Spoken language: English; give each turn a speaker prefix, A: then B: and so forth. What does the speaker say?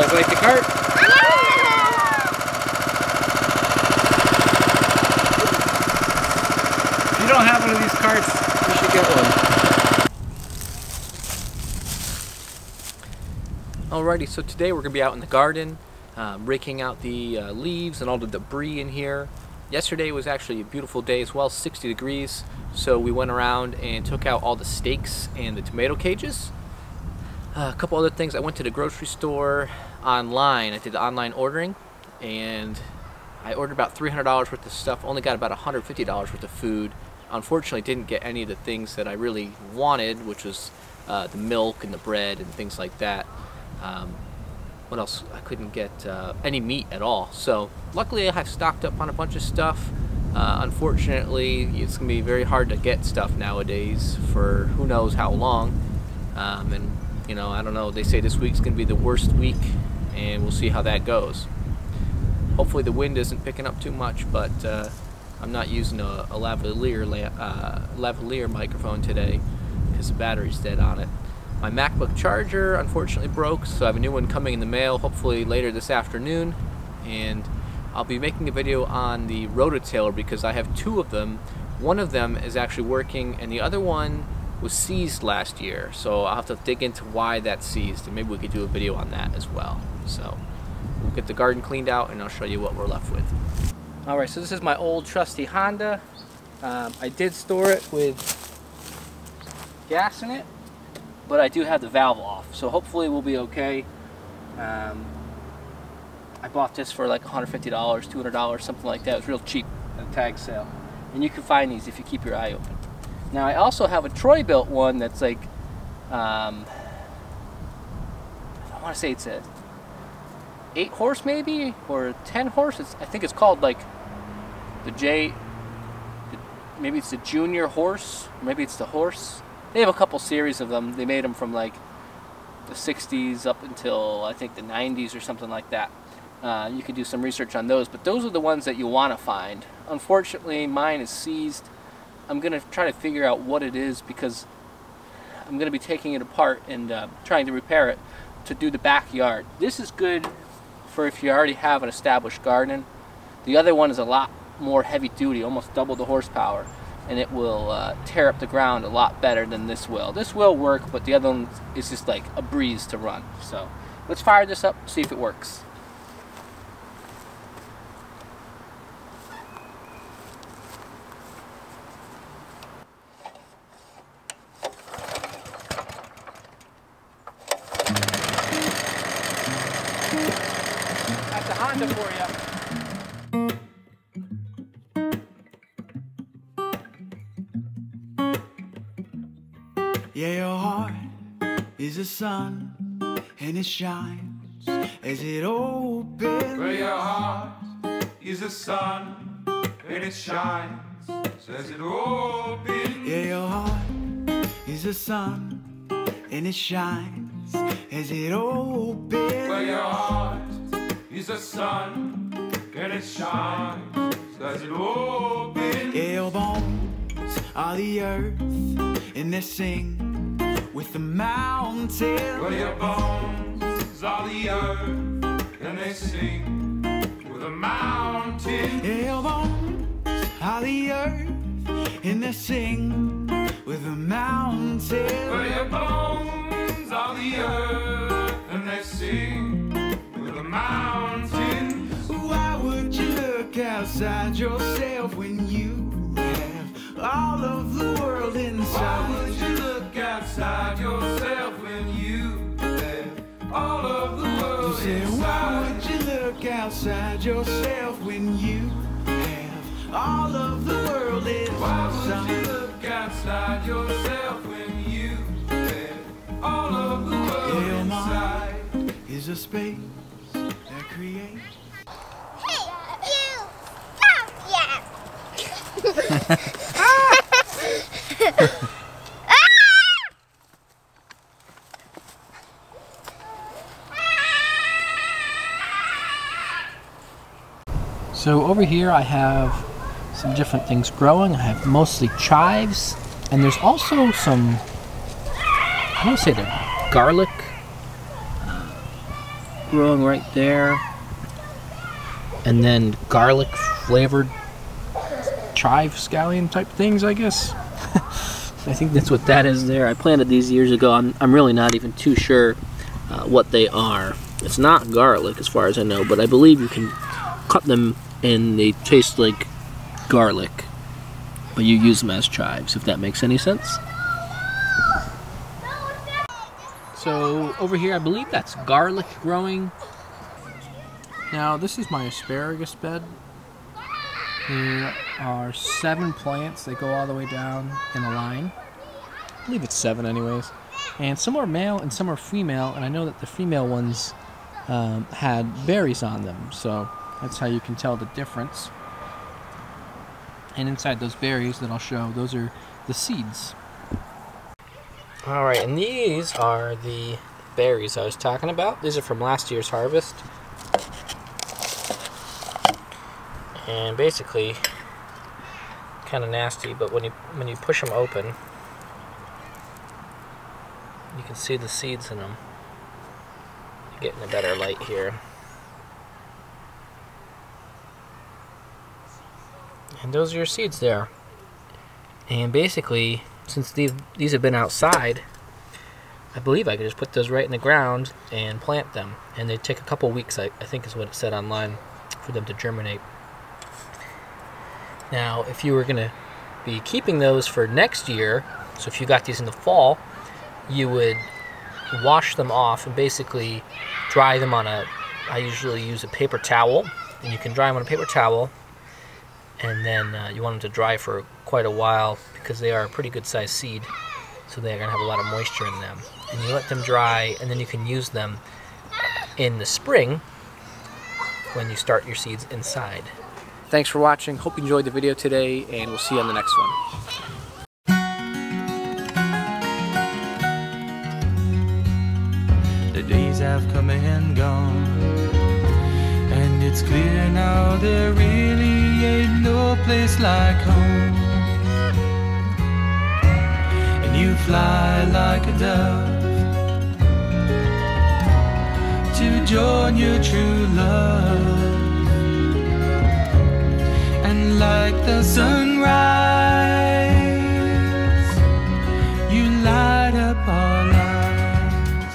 A: guys like the cart? If you don't have one of these carts, you should get one. Alrighty, so today we're going to be out in the garden, raking out the leaves and all the debris in here. Yesterday was actually a beautiful day as well, 60 degrees, so we went around and took out all the stakes and the tomato cages. A couple other things, I went to the grocery store online, I did online ordering, and I ordered about $300 worth of stuff, only got about $150 worth of food. Unfortunately didn't get any of the things that I really wanted, which was the milk and the bread and things like that. What else? I couldn't get any meat at all. So luckily I have stocked up on a bunch of stuff. Unfortunately, it's going to be very hard to get stuff nowadays for who knows how long. And you know, I don't know, they say this week's going to be the worst week, and we'll see how that goes. Hopefully the wind isn't picking up too much, but I'm not using a lavalier microphone today because the battery's dead on it. My MacBook charger unfortunately broke, so I have a new one coming in the mail hopefully later this afternoon, and I'll be making a video on the rototiller because I have two of them. One of them is actually working and the other one was seized last year, so I'll have to dig into why that's seized, and maybe we could do a video on that as well. So we'll get the garden cleaned out and I'll show you what we're left with. Alright, so this is my old trusty Honda. I did store it with gas in it, but I do have the valve off, so hopefully we'll be okay. I bought this for like $150, $200, something like that. It was real cheap at a tag sale. And you can find these if you keep your eye open. Now I also have a Troy-Bilt one that's like, I want to say it's a 8 horse maybe, or 10 horse. I think it's called like maybe it's the junior horse, maybe it's the horse. They have a couple series of them. They made them from like the 60s up until I think the 90s or something like that. You could do some research on those, but those are the ones that you want to find. Unfortunately, mine is seized. I'm going to try to figure out what it is because I'm going to be taking it apart and trying to repair it to do the backyard. This is good for if you already have an established garden. The other one is a lot more heavy duty, almost double the horsepower, and it will tear up the ground a lot better than this will. This will work, but the other one is just like a breeze to run. So let's fire this up, see if it works. That's a Honda for you.
B: Yeah, your heart is a sun, and it shines as it opens.
C: Well, your heart is a sun, and it shines as it opens.
B: Yeah, your heart is a sun, and it shines as it opens.
C: Well, your heart is a sun, and it shines as it opens.
B: Yeah, your bones are the earth, and they sing with the mountains.
C: Well, your bones are the earth, and they sing with the mountains.
B: Yeah, your bones are the earth, and they sing with the mountains.
C: Well, your bones are the earth, and they sing with the mountains.
B: Why would you look outside yourself when you have all of the world inside?
C: Why would you look outside yourself when you have all of the world inside?
B: Why would you look outside yourself when you have all of the world inside?
C: Why would you look outside yourself when you have all of the world inside?
B: Is a space that creates.
D: Hey, you! Stop, yes!
A: So over here I have some different things growing. I have mostly chives, and there's also some, I want to say they're garlic growing right there. And then garlic flavored chive scallion type things, I guess. I think that's what that is there. I planted these years ago. I'm really not even too sure what they are. It's not garlic as far as I know, but I believe you can cut them and they taste like garlic, but you use them as chives, if that makes any sense. So over here, I believe that's garlic growing. Now this is my asparagus bed. There are 7 plants. They go all the way down in a line. I believe it's 7 anyways. And some are male and some are female, and I know that the female ones had berries on them, so that's how you can tell the difference. And inside those berries that I'll show, those are the seeds. Alright, and these are the berries I was talking about. These are from last year's harvest. And basically, kind of nasty, but when you push them open, you can see the seeds in them. Getting a better light here. And those are your seeds there. And basically, since these have been outside, I believe I could just put those right in the ground and plant them. And they take a couple weeks, I think is what it said online, for them to germinate. Now, if you were going to be keeping those for next year, so if you got these in the fall, you would wash them off and basically dry them on I usually use a paper towel, and you can dry them on a paper towel, and then you want them to dry for quite a while because they are a pretty good sized seed, so they're going to have a lot of moisture in them. And you let them dry, and then you can use them in the spring when you start your seeds inside. Thanks for watching. Hope you enjoyed the video today, and we'll see you on the next one.
B: The days have come and gone, and it's clear now there really ain't no place like home. And you fly like a dove to join your true love. And like the sunrise